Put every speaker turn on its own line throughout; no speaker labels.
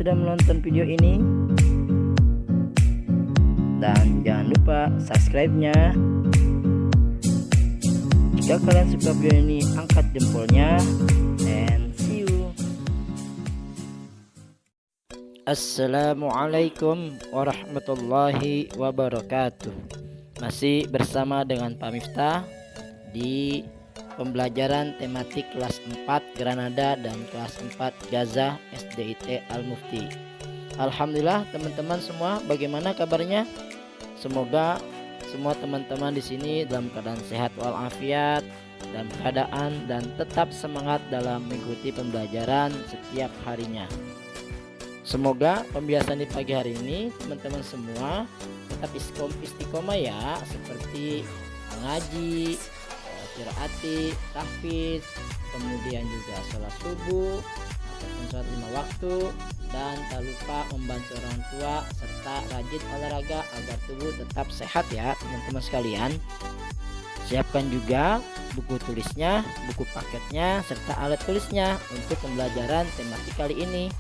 sudah menonton video ini. Dan jangan lupa subscribe-nya. Jika kalian suka video ini, angkat jempolnya. And see you. Assalamualaikum warahmatullahi wabarakatuh. Masih bersama dengan Pak Miftah di pembelajaran tematik kelas 4 Granada dan kelas 4 Gaza SDIT Al-Mufti. Alhamdulillah teman-teman semua, bagaimana kabarnya? Semoga semua teman-teman di sini dalam keadaan sehat walafiat, dalam keadaan dan tetap semangat dalam mengikuti pembelajaran setiap harinya. Semoga pembiasaan di pagi hari ini teman-teman semua tetap istiqomah ya, seperti mengaji, qiraati, tahfidz, kemudian juga sholat subuh ataupun sholat 5 waktu, dan tak lupa membantu orang tua serta rajin olahraga agar tubuh tetap sehat ya teman-teman sekalian. Siapkan juga buku tulisnya, buku paketnya, serta alat tulisnya untuk pembelajaran tematik kali ini.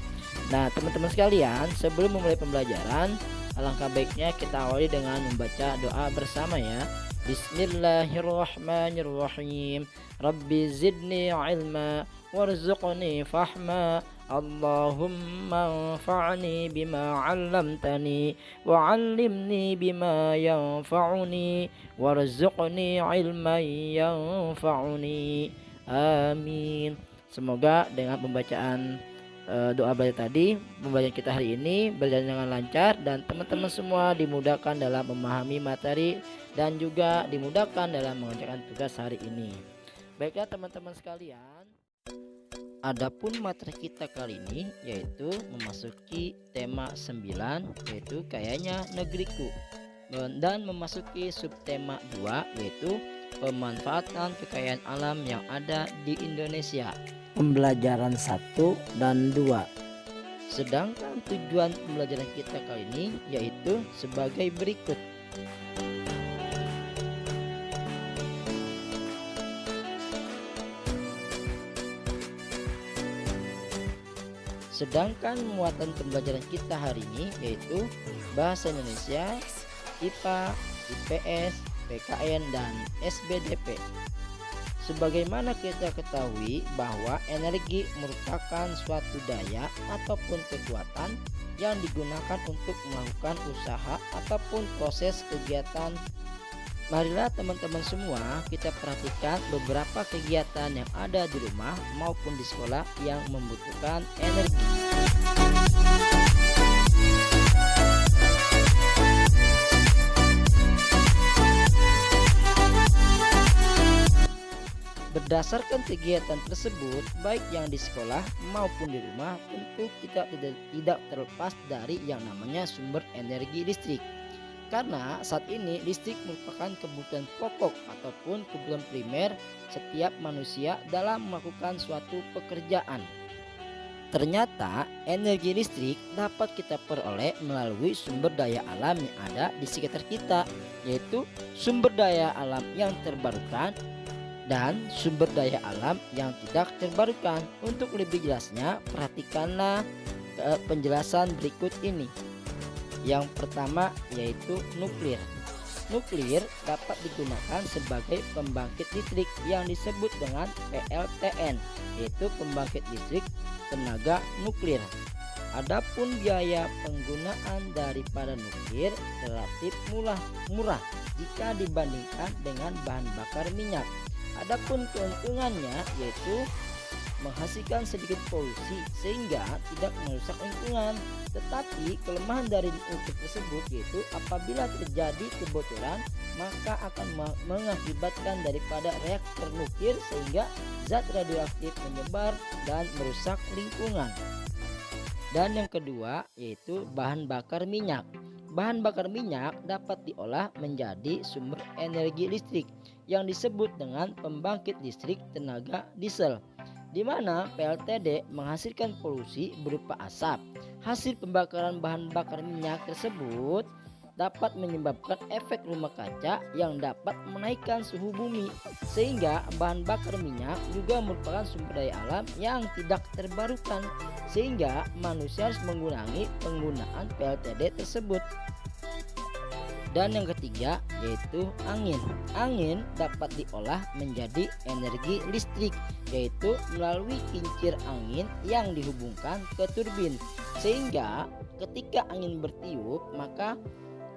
Nah teman-teman sekalian, sebelum memulai pembelajaran, alangkah baiknya kita awali dengan membaca doa bersama ya. Bismillahirrahmanirrahim. Rabbi zidni ilma warzuqni fahma. Allahumma anfa'ni bima 'allamtani wa 'allimni bima yanfa'uni warzuqni ilman yanfa'uni. Amin. Semoga dengan pembacaan doa baca tadi, pembelajaran kita hari ini berjalan dengan lancar dan teman-teman semua dimudahkan dalam memahami materi dan juga dimudahkan dalam mengerjakan tugas hari ini. Baiklah teman-teman sekalian, adapun materi kita kali ini yaitu memasuki tema 9, yaitu kayanya negeriku, dan memasuki subtema 2 yaitu pemanfaatan kekayaan alam yang ada di Indonesia. Pembelajaran 1 dan 2. Sedangkan tujuan pembelajaran kita kali ini yaitu sebagai berikut. Sedangkan muatan pembelajaran kita hari ini yaitu bahasa Indonesia, IPA, IPS, PKN, dan SBDP. Sebagaimana kita ketahui bahwa energi merupakan suatu daya ataupun kekuatan yang digunakan untuk melakukan usaha ataupun proses kegiatan. Marilah teman-teman semua kita perhatikan beberapa kegiatan yang ada di rumah maupun di sekolah yang membutuhkan energi. Berdasarkan kegiatan tersebut, baik yang di sekolah maupun di rumah, tentu kita tidak terlepas dari yang namanya sumber energi listrik. Karena saat ini listrik merupakan kebutuhan pokok ataupun kebutuhan primer setiap manusia dalam melakukan suatu pekerjaan. Ternyata energi listrik dapat kita peroleh melalui sumber daya alam yang ada di sekitar kita, yaitu sumber daya alam yang terbarukan dan sumber daya alam yang tidak terbarukan. Untuk lebih jelasnya, perhatikanlah penjelasan berikut ini. Yang pertama yaitu nuklir. Nuklir dapat digunakan sebagai pembangkit listrik yang disebut dengan PLTN, yaitu pembangkit listrik tenaga nuklir. Adapun biaya penggunaan daripada nuklir relatif murah jika dibandingkan dengan bahan bakar minyak. Adapun keuntungannya yaitu menghasilkan sedikit polusi sehingga tidak merusak lingkungan. Tetapi kelemahan dari nuklir tersebut yaitu apabila terjadi kebocoran maka akan mengakibatkan daripada reaktor nuklir sehingga zat radioaktif menyebar dan merusak lingkungan. Dan yang kedua yaitu bahan bakar minyak. Bahan bakar minyak dapat diolah menjadi sumber energi listrik yang disebut dengan pembangkit listrik tenaga diesel, di mana PLTD menghasilkan polusi berupa asap. Hasil pembakaran bahan bakar minyak tersebut dapat menyebabkan efek rumah kaca yang dapat menaikkan suhu bumi, sehingga bahan bakar minyak juga merupakan sumber daya alam yang tidak terbarukan, sehingga manusia harus mengurangi penggunaan PLTD tersebut. Dan yang ketiga yaitu angin. Angin dapat diolah menjadi energi listrik, yaitu melalui kincir angin yang dihubungkan ke turbin, sehingga ketika angin bertiup maka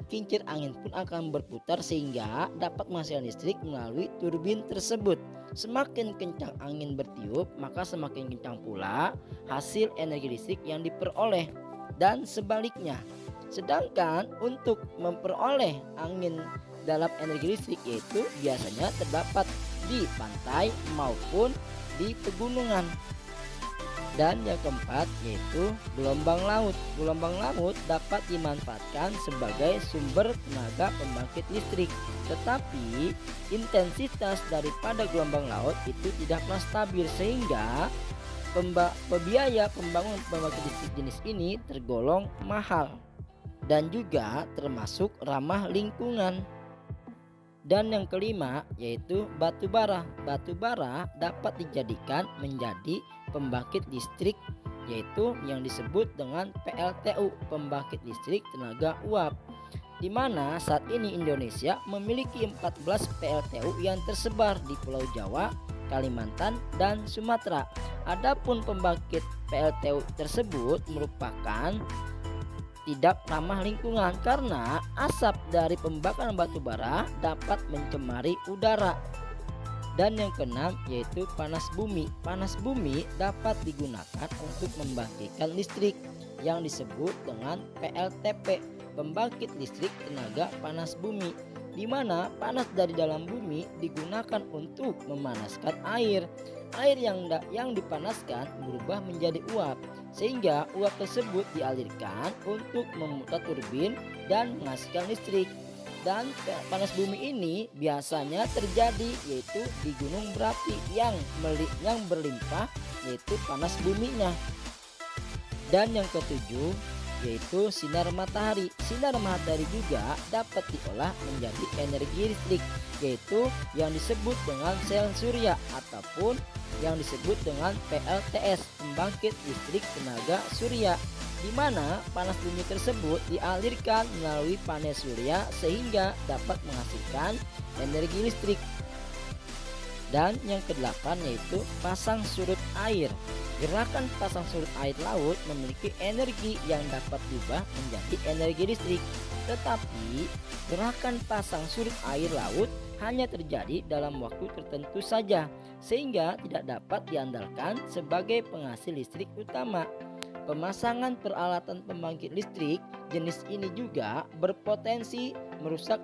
kincir angin pun akan berputar sehingga dapat menghasilkan listrik melalui turbin tersebut. Semakin kencang angin bertiup maka semakin kencang pula hasil energi listrik yang diperoleh, dan sebaliknya. Sedangkan untuk memperoleh angin dalam energi listrik yaitu biasanya terdapat di pantai maupun di pegunungan. Dan yang keempat yaitu gelombang laut. Gelombang laut dapat dimanfaatkan sebagai sumber tenaga pembangkit listrik, tetapi intensitas daripada gelombang laut itu tidaklah stabil, sehingga biaya pembangunan pembangkit listrik jenis ini tergolong mahal dan juga termasuk ramah lingkungan. Dan yang kelima yaitu batu bara. Batu bara dapat dijadikan menjadi pembangkit listrik, yaitu yang disebut dengan PLTU, pembangkit listrik tenaga uap, di mana saat ini Indonesia memiliki 14 PLTU yang tersebar di Pulau Jawa, Kalimantan, dan Sumatera. Adapun pembangkit PLTU tersebut merupakan tidak ramah lingkungan karena asap dari pembakaran batu bara dapat mencemari udara. Dan yang keenam yaitu panas bumi. Panas bumi dapat digunakan untuk membangkitkan listrik yang disebut dengan PLTP, pembangkit listrik tenaga panas bumi, di mana panas dari dalam bumi digunakan untuk memanaskan air. Air yang dipanaskan berubah menjadi uap, sehingga uap tersebut dialirkan untuk memutar turbin dan menghasilkan listrik. Dan panas bumi ini biasanya terjadi yaitu di gunung berapi yang berlimpah, yaitu panas buminya. Dan yang ketujuh yaitu sinar matahari. Sinar matahari juga dapat diolah menjadi energi listrik, yaitu yang disebut dengan sel surya ataupun yang disebut dengan PLTS, pembangkit listrik tenaga surya, di mana panas bumi tersebut dialirkan melalui panel surya sehingga dapat menghasilkan energi listrik. Dan yang kedelapan yaitu pasang surut air. Gerakan pasang surut air laut memiliki energi yang dapat diubah menjadi energi listrik, tetapi gerakan pasang surut air laut hanya terjadi dalam waktu tertentu saja, sehingga tidak dapat diandalkan sebagai penghasil listrik utama. Pemasangan peralatan pembangkit listrik jenis ini juga berpotensi merusak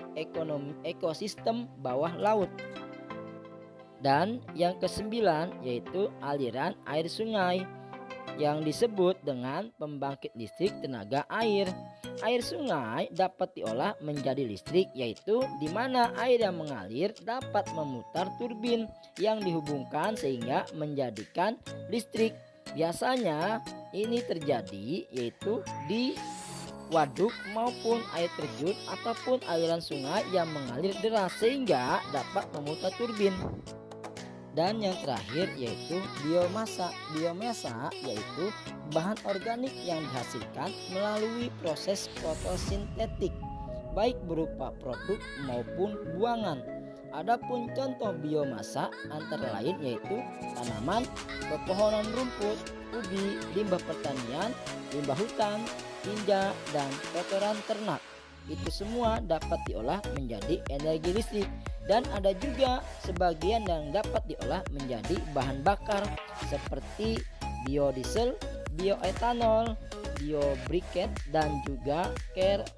ekosistem bawah laut. Dan yang kesembilan yaitu aliran air sungai yang disebut dengan pembangkit listrik tenaga air. Air sungai dapat diolah menjadi listrik, yaitu di mana air yang mengalir dapat memutar turbin yang dihubungkan sehingga menjadikan listrik. Biasanya ini terjadi yaitu di waduk maupun air terjun ataupun aliran sungai yang mengalir deras sehingga dapat memutar turbin. Dan yang terakhir yaitu biomasa. Biomasa yaitu bahan organik yang dihasilkan melalui proses fotosintetik, baik berupa produk maupun buangan. Adapun contoh biomasa antara lain yaitu tanaman, pepohonan rumput, ubi, limbah pertanian, limbah hutan, tinja, dan kotoran ternak. Itu semua dapat diolah menjadi energi listrik. Dan ada juga sebagian yang dapat diolah menjadi bahan bakar seperti biodiesel, bioetanol, biobriket, dan juga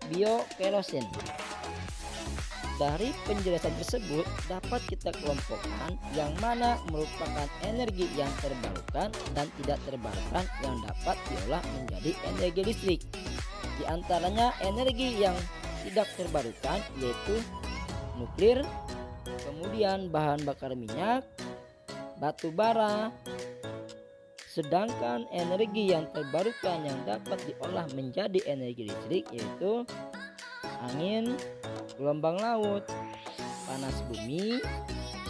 biokerosin. Dari penjelasan tersebut dapat kita kelompokkan yang mana merupakan energi yang terbarukan dan tidak terbarukan yang dapat diolah menjadi energi listrik. Di antaranya energi yang tidak terbarukan yaitu nuklir, kemudian bahan bakar minyak, batu bara. Sedangkan energi yang terbarukan yang dapat diolah menjadi energi listrik yaitu angin, gelombang laut, panas bumi,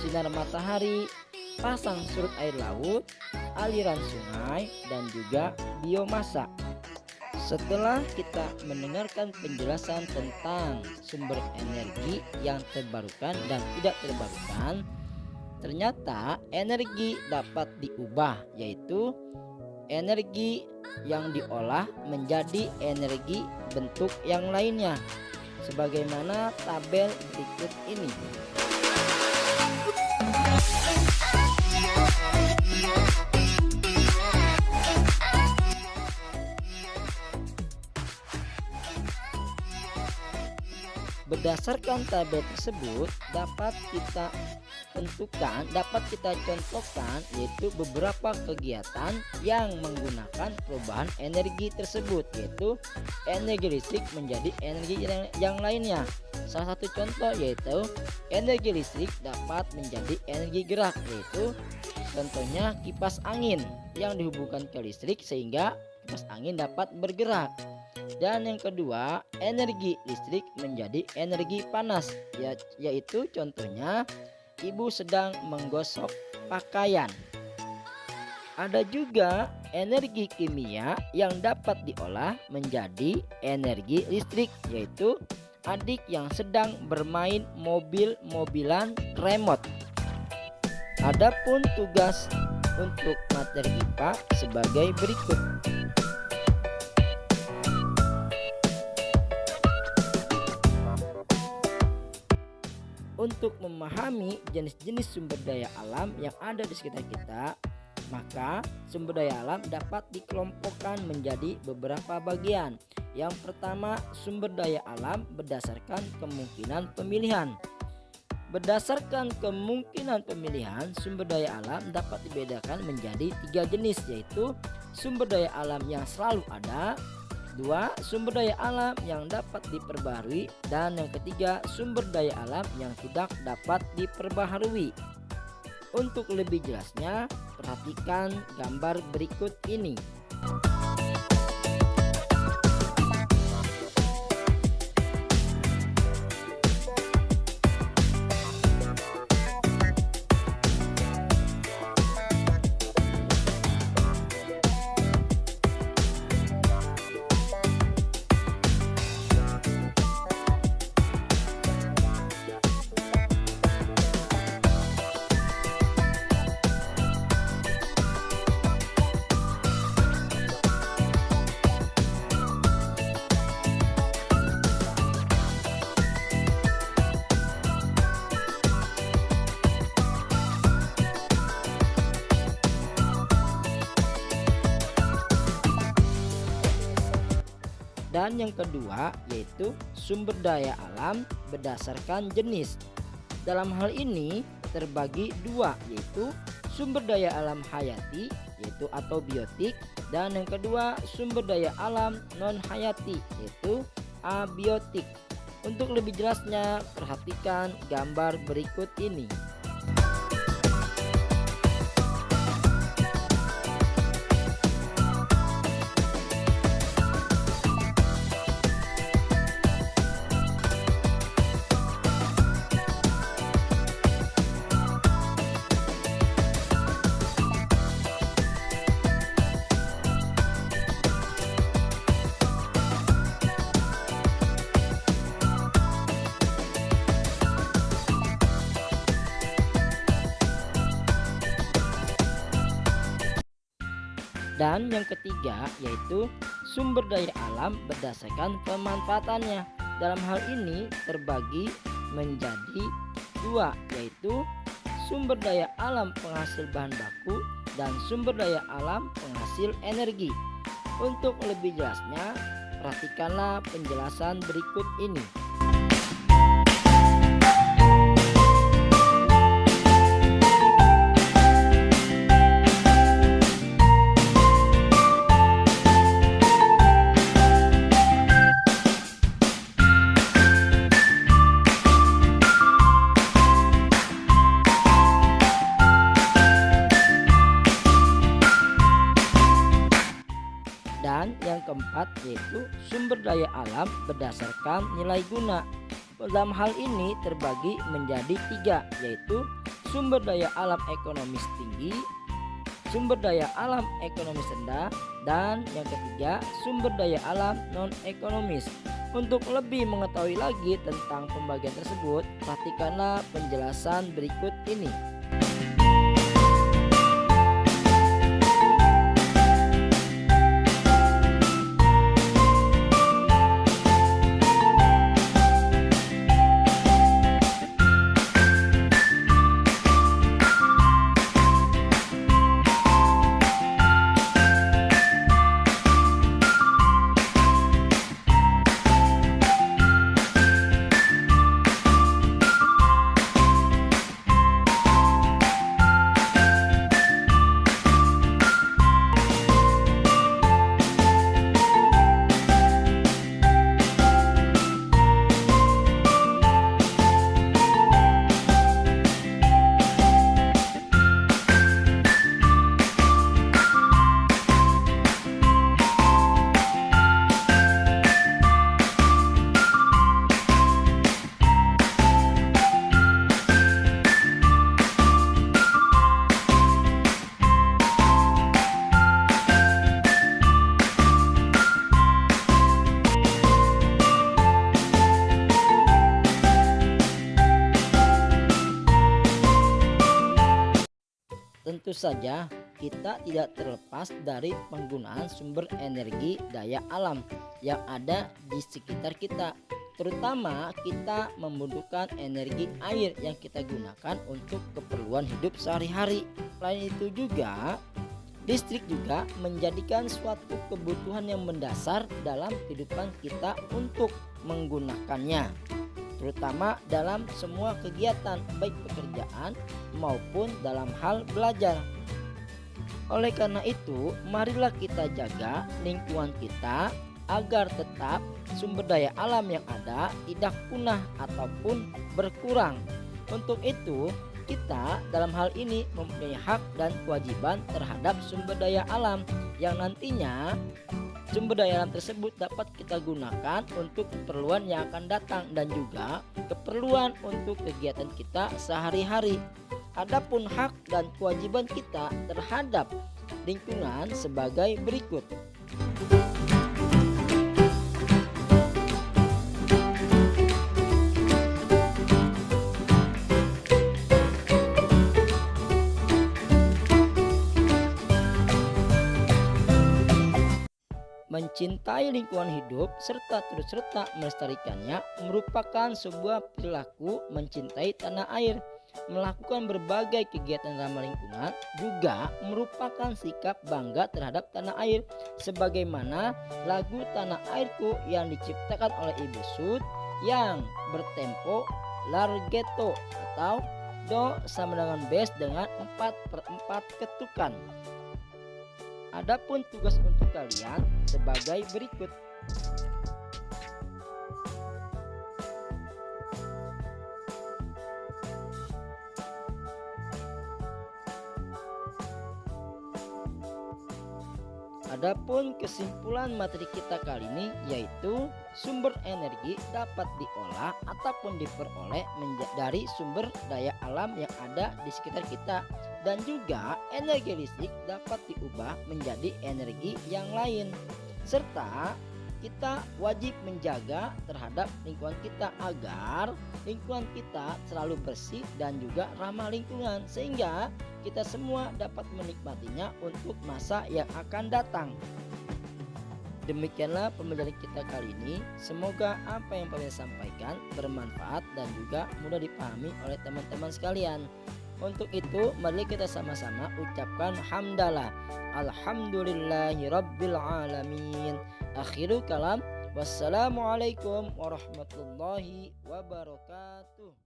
sinar matahari, pasang surut air laut, aliran sungai, dan juga biomasa. Setelah kita mendengarkan penjelasan tentang sumber energi yang terbarukan dan tidak terbarukan, ternyata energi dapat diubah, yaitu energi yang diolah menjadi energi bentuk yang lainnya, sebagaimana tabel berikut ini. Berdasarkan tabel tersebut dapat kita contohkan yaitu beberapa kegiatan yang menggunakan perubahan energi tersebut, yaitu energi listrik menjadi energi yang lainnya. Salah satu contoh yaitu energi listrik dapat menjadi energi gerak, yaitu contohnya kipas angin yang dihubungkan ke listrik sehingga kipas angin dapat bergerak. Dan yang kedua, energi listrik menjadi energi panas, yaitu contohnya ibu sedang menggosok pakaian. Ada juga energi kimia yang dapat diolah menjadi energi listrik, yaitu adik yang sedang bermain mobil-mobilan remote. Adapun tugas untuk materi IPA sebagai berikut. Untuk memahami jenis-jenis sumber daya alam yang ada di sekitar kita, maka sumber daya alam dapat dikelompokkan menjadi beberapa bagian. Yang pertama, sumber daya alam berdasarkan kemungkinan pemilihan. Berdasarkan kemungkinan pemilihan, sumber daya alam dapat dibedakan menjadi 3 jenis, yaitu sumber daya alam yang selalu ada, 2. Sumber daya alam yang dapat diperbaharui, dan yang ketiga, sumber daya alam yang tidak dapat diperbaharui. Untuk lebih jelasnya, perhatikan gambar berikut ini. Dan yang kedua yaitu sumber daya alam berdasarkan jenis. Dalam hal ini terbagi 2, yaitu sumber daya alam hayati yaitu atau biotik, dan yang kedua sumber daya alam non hayati yaitu abiotik. Untuk lebih jelasnya perhatikan gambar berikut ini. Dan yang ketiga yaitu sumber daya alam berdasarkan pemanfaatannya. Dalam hal ini terbagi menjadi 2, yaitu sumber daya alam penghasil bahan baku dan sumber daya alam penghasil energi. Untuk lebih jelasnya perhatikanlah penjelasan berikut ini. Dan yang keempat keempat yaitu sumber daya alam berdasarkan nilai guna. Dalam hal ini terbagi menjadi 3, yaitu sumber daya alam ekonomis tinggi, sumber daya alam ekonomis rendah, dan yang ketiga sumber daya alam non ekonomis. Untuk lebih mengetahui lagi tentang pembagian tersebut, perhatikanlah penjelasan berikut ini. Tentu saja kita tidak terlepas dari penggunaan sumber energi daya alam yang ada di sekitar kita. Terutama kita membutuhkan energi air yang kita gunakan untuk keperluan hidup sehari-hari. Selain itu juga, listrik juga menjadikan suatu kebutuhan yang mendasar dalam kehidupan kita untuk menggunakannya, terutama dalam semua kegiatan baik pekerjaan maupun dalam hal belajar. Oleh karena itu, marilah kita jaga lingkungan kita agar tetap sumber daya alam yang ada tidak punah ataupun berkurang. Untuk itu, kita dalam hal ini mempunyai hak dan kewajiban terhadap sumber daya alam yang nantinya sumber daya alam tersebut dapat kita gunakan untuk keperluan yang akan datang dan juga keperluan untuk kegiatan kita sehari-hari. Adapun hak dan kewajiban kita terhadap lingkungan sebagai berikut. Mencintai lingkungan hidup serta turut serta melestarikannya merupakan sebuah perilaku mencintai tanah air. Melakukan berbagai kegiatan ramah lingkungan juga merupakan sikap bangga terhadap tanah air, sebagaimana lagu Tanah Airku yang diciptakan oleh Ibu Sud yang bertempo larghetto atau do sama dengan bass dengan 4/4 ketukan. Adapun tugas untuk kalian sebagai berikut. Adapun kesimpulan materi kita kali ini yaitu sumber energi dapat diolah ataupun diperoleh dari sumber daya alam yang ada di sekitar kita, dan juga energi listrik dapat diubah menjadi energi yang lain, serta kita wajib menjaga terhadap lingkungan kita agar lingkungan kita selalu bersih dan juga ramah lingkungan, sehingga kita semua dapat menikmatinya untuk masa yang akan datang. Demikianlah pembelajaran kita kali ini. Semoga apa yang kami sampaikan bermanfaat dan juga mudah dipahami oleh teman-teman sekalian. Untuk itu, mari kita sama-sama ucapkan hamdalah. Alhamdulillahirabbil alamin. Akhiru kalam. Wassalamualaikum warahmatullahi wabarakatuh.